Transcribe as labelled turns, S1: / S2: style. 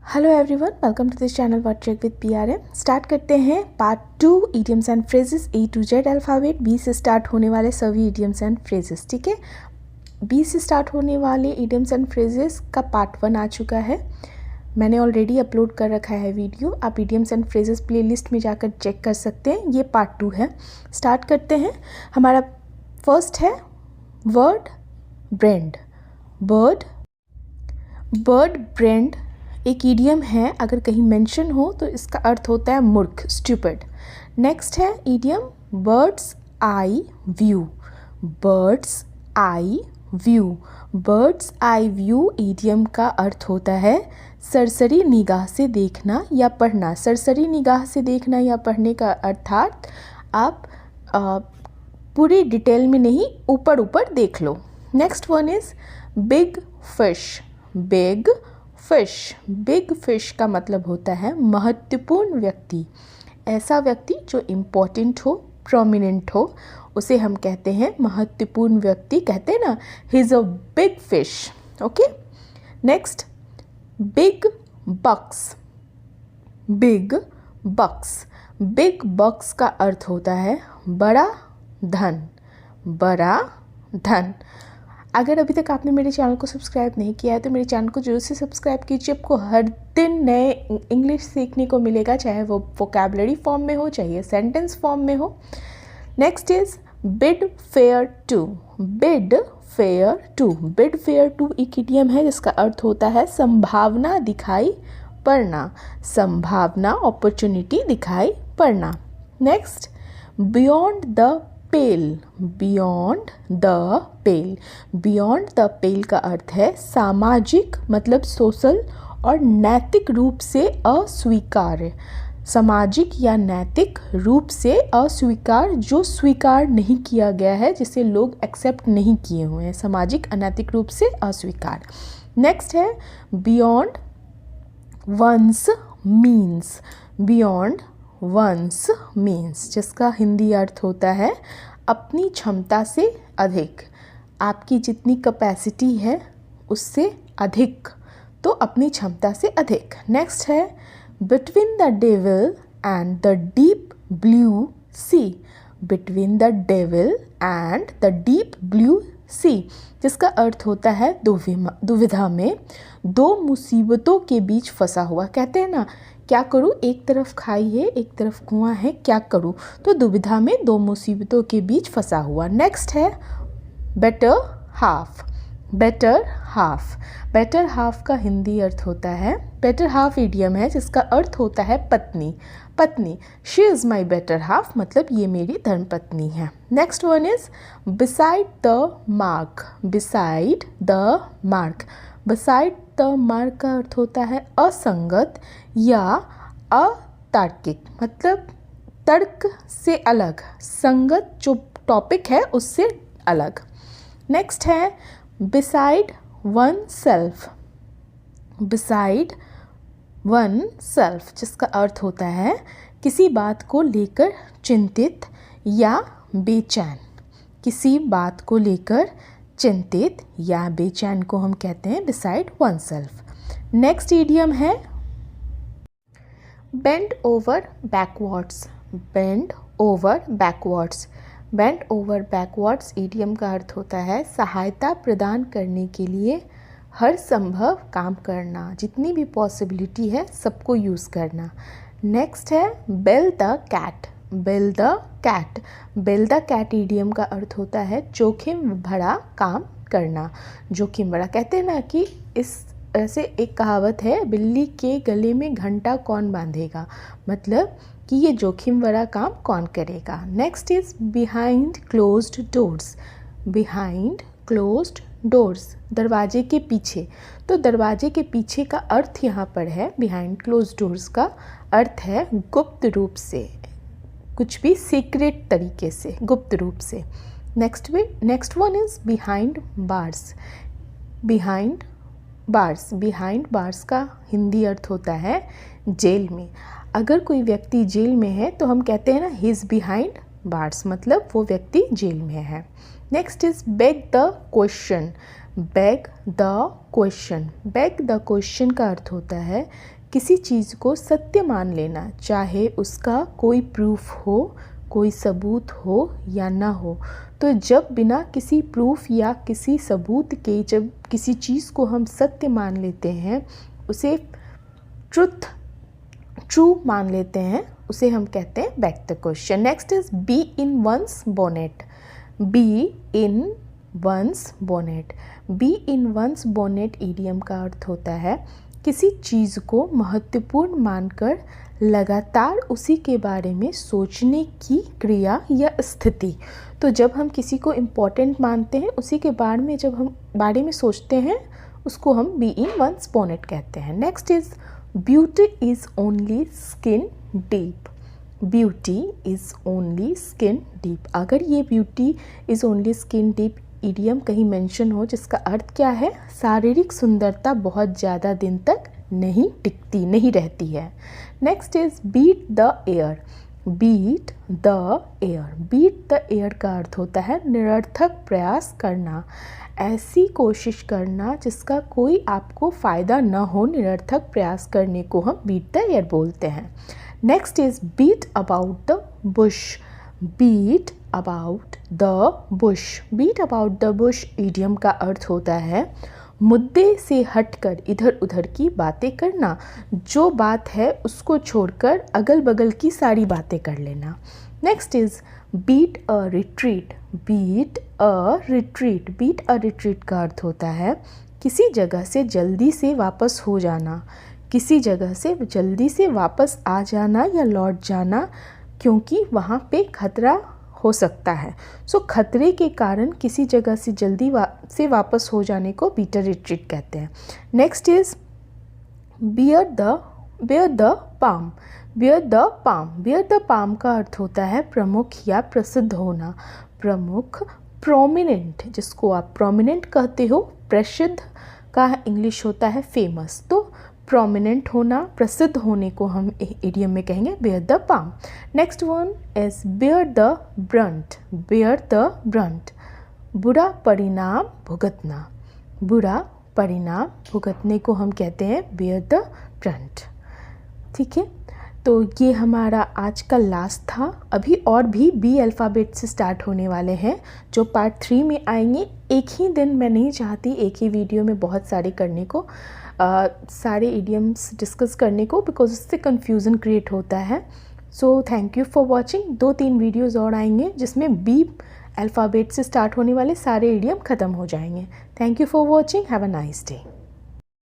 S1: Hello everyone, welcome to this channel word check with PRM। Start करते हैं part 2 idioms and phrases A to Z alphabet. B से स्टार्ट होने वाले सभी इडियम्स एंड फ्रेजेस। ठीक है, बी से स्टार्ट होने वाले इडियम्स एंड फ्रेजेस का पार्ट 1 आ चुका है। मैंने ऑलरेडी अपलोड कर रखा है वीडियो, आप इडियम्स एंड फ्रेजेस प्लेलिस्ट में जाकर चेक कर सकते हैं। ये पार्ट 2 है। स्टार्ट करते हैं। हमारा फर्स्ट है वर्ड ब्रेंड। बर्ड ब्रेंड एक ईडियम है, अगर कहीं मेंशन हो तो इसका अर्थ होता है मूर्ख, स्टूपिड। नेक्स्ट है idiom birds eye view. Birds eye view. Birds eye view idiom का अर्थ होता है सरसरी निगाह से देखना या पढ़ना। सरसरी निगाह से देखना या पढ़ने का अर्थात आप पूरी डिटेल में नहीं, ऊपर ऊपर देख लो। Next one is big fish. Big fish. Big fish का मतलब होता है महत्वपूर्ण व्यक्ति। ऐसा व्यक्ति जो इम्पोर्टेंट हो, प्रोमिनेंट हो, उसे हम कहते हैं महत्वपूर्ण व्यक्ति। कहते हैं ना, he is a big fish. Okay. Next big box. Big box. Big बक्स का अर्थ होता है बड़ा धन। बड़ा धन। अगर अभी तक आपने मेरे चैनल को सब्सक्राइब नहीं किया है तो मेरे चैनल को जरूर से सब्सक्राइब कीजिए। आपको हर दिन नए इंग्लिश सीखने को मिलेगा, चाहे वो वोकैबुलरी फॉर्म में हो, चाहे सेंटेंस फॉर्म में हो। Next is bid fair to. Bid fair to. Bid fair to एक इडियम है जिसका अर्थ होता है संभावना दिखाई पड़ना। संभावना, अपॉर्चुनिटी दिखाई पड़ना। Next beyond the pale. Beyond the pale. Beyond the pale का अर्थ है सामाजिक, मतलब सोशल, और नैतिक रूप से अस्वीकार्य। सामाजिक या नैतिक रूप से अस्वीकार, जो स्वीकार नहीं किया गया है, जिसे लोग एक्सेप्ट नहीं किए हुए हैं। सामाजिक अनैतिक रूप से अस्वीकार। नेक्स्ट है beyond one's means. Beyond one's means, जिसका हिंदी अर्थ होता है अपनी क्षमता से अधिक। आपकी जितनी कैपेसिटी है उससे अधिक, तो अपनी क्षमता से अधिक। नेक्स्ट है between the devil and the deep blue sea. Between the devil and the deep blue sea, जिसका अर्थ होता है दुविधा में, दो मुसीबतों के बीच फंसा हुआ। कहते हैं ना, क्या करूँ, एक तरफ खाई है एक तरफ कुआं है, क्या करूँ, तो दुविधा में, दो मुसीबतों के बीच फंसा हुआ। नेक्स्ट है better half. Better half. Better half का हिंदी अर्थ होता है, बेटर हाफ इडियम है जिसका अर्थ होता है पत्नी। पत्नी, she is my better half, मतलब ये मेरी धर्मपत्नी है। Next one is beside the mark. Beside the mark. Beside the mark का अर्थ होता है असंगत या अतार्किक, मतलब तर्क से अलग, संगत जो टॉपिक है उससे अलग। नेक्स्ट है beside one self. Beside one self, जिसका अर्थ होता है किसी बात को लेकर चिंतित या बेचैन। किसी बात को लेकर चिंतित या बेचैन को हम कहते हैं beside oneself. Next idiom है bend over backwards. Bend over backwards. Bend over backwards idiom का अर्थ होता है सहायता प्रदान करने के लिए हर संभव काम करना, जितनी भी पॉसिबिलिटी है सबको यूज़ करना। नेक्स्ट है bell the cat. Bell the cat. Bell the cat idiom का अर्थ होता है जोखिम भरा काम करना। जोखिम भरा, कहते हैं ना कि इस ऐसे एक कहावत है, बिल्ली के गले में घंटा कौन बांधेगा, मतलब कि ये जोखिम भरा काम कौन करेगा। Next is behind closed doors. Behind closed doors, दरवाजे के पीछे। तो दरवाजे के पीछे का अर्थ यहाँ पर है, बिहाइंड क्लोज्ड डोर्स का अर्थ है गुप्त रूप से, कुछ भी सीक्रेट तरीके से, गुप्त रूप से। Next one is behind bars. Behind bars. Behind bars का हिंदी अर्थ होता है जेल में। अगर कोई व्यक्ति जेल में है तो हम कहते हैं ना ही इज़ बिहाइंड बार्स, मतलब वो व्यक्ति जेल में है। Next is beg the question. Beg the question. Beg the question का अर्थ होता है किसी चीज़ को सत्य मान लेना, चाहे उसका कोई प्रूफ हो, कोई सबूत हो या ना हो। तो जब बिना किसी प्रूफ या किसी सबूत के जब किसी चीज़ को हम सत्य मान लेते हैं, उसे ट्रू मान लेते हैं, उसे हम कहते हैं back the question. Next is bee in one's bonnet. Bee in one's bonnet. Bee in one's bonnet idiom का अर्थ होता है किसी चीज़ को महत्वपूर्ण मानकर लगातार उसी के बारे में सोचने की क्रिया या स्थिति। तो जब हम किसी को इम्पोर्टेंट मानते हैं, उसी के बारे में जब हम बारे में सोचते हैं, उसको हम बी इन वंस बोनेट कहते हैं। Next is beauty is only skin deep. Beauty is only skin deep. अगर ये beauty is only skin deep idiom कहीं मेंशन हो, जिसका अर्थ क्या है, शारीरिक सुंदरता बहुत ज़्यादा दिन तक नहीं टिकती, नहीं रहती है। Next is beat the air. Beat the air. Beat the air का अर्थ होता है निरर्थक प्रयास करना, ऐसी कोशिश करना जिसका कोई आपको फ़ायदा न हो। निरर्थक प्रयास करने को हम बीट द एयर बोलते हैं। Next is beat about the bush. Beat about the bush. Beat about the bush idiom का अर्थ होता है मुद्दे से हटकर इधर उधर की बातें करना, जो बात है उसको छोड़कर अगल बगल की सारी बातें कर लेना। Next is beat a retreat. Beat a retreat. Beat a retreat का अर्थ होता है किसी जगह से जल्दी से वापस हो जाना, किसी जगह से जल्दी से वापस आ जाना या लौट जाना, क्योंकि वहाँ पे खतरा हो सकता है। सो खतरे के कारण किसी जगह से जल्दी से वापस हो जाने को बीट अ रिट्रीट कहते हैं। Next is bear the palm. Bear the palm. Bear the palm का अर्थ होता है प्रमुख या प्रसिद्ध होना। प्रमुख, प्रोमिनेंट, जिसको आप प्रोमिनेंट कहते हो। प्रसिद्ध का इंग्लिश होता है फेमस। तो प्रोमिनेंट होना, प्रसिद्ध होने को हम इडियम में कहेंगे bear the palm. Next one is bear the brunt. Bear the brunt. बुरा परिणाम भुगतना। बुरा परिणाम भुगतने को हम कहते हैं बेयर द ब्रंट। ठीक है, तो ये हमारा आज का लास्ट था। अभी और भी बी अल्फ़ाबेट से स्टार्ट होने वाले हैं जो पार्ट 3 में आएंगे। एक ही दिन मैं नहीं चाहती एक ही वीडियो में बहुत सारे करने को, सारे इडियम्स डिस्कस करने को, बिकॉज उससे कन्फ्यूज़न क्रिएट होता है। So thank you for watching. 2-3 videos और आएंगे जिसमें बी अल्फ़ाबेट से स्टार्ट होने वाले सारे इडियम ख़त्म हो जाएंगे। Thank you for watching. Have a nice day.